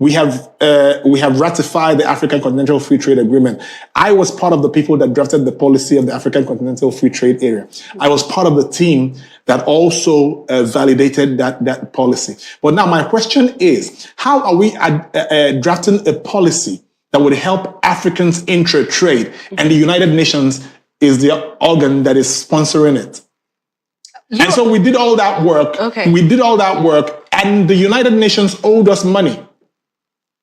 We have ratified the African Continental Free Trade Agreement. I was part of the people that drafted the policy of the African Continental Free Trade Area. I was part of the team that also validated that policy. But now my question is, how are we drafting a policy that would help Africans intra-trade, and the United Nations is the organ that is sponsoring it? And so we did all that work. Okay. We did all that work, and the United Nations owed us money.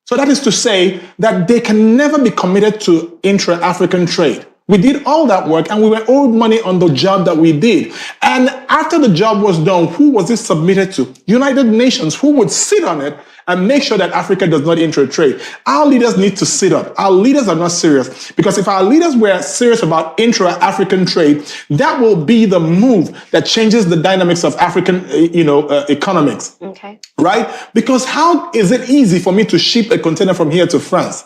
So that is to say that they can never be committed to intra-African trade. We did all that work, and we were owed money on the job that we did. And after the job was done, who was it submitted to? United Nations, who would sit on it and make sure that Africa does not intra-trade. Our leaders need to sit up. Our leaders are not serious, because if our leaders were serious about intra-African trade, that will be the move that changes the dynamics of African, economics. Okay. Right? Because how is it easy for me to ship a container from here to France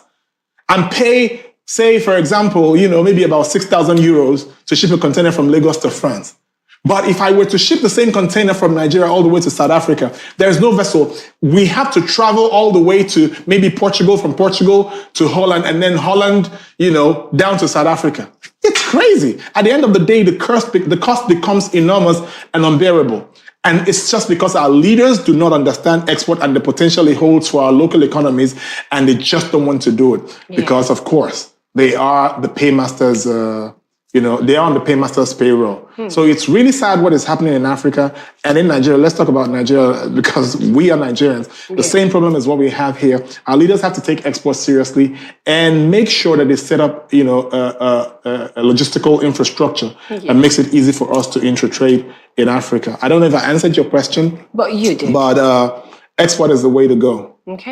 and pay, say, for example, maybe about 6,000 euros to ship a container from Lagos to France? But if I were to ship the same container from Nigeria all the way to South Africa, there is no vessel. We have to travel all the way to maybe Portugal, from Portugal to Holland, and then Holland, down to South Africa. It's crazy. At the end of the day, the cost becomes enormous and unbearable. And it's just because our leaders do not understand export and the potential it holds for our local economies, and they just don't want to do it. Yeah. Because, of course, they are the paymasters, they are on the paymaster's payroll. So it's really sad what is happening in Africa and in Nigeria. Let's talk about Nigeria, because we are Nigerians. The same problem is what we have here. Our leaders have to take exports seriously and make sure that they set up, a logistical infrastructure that makes it easy for us to intra-trade in Africa. I don't know if I answered your question. But you did. But export is the way to go. Okay.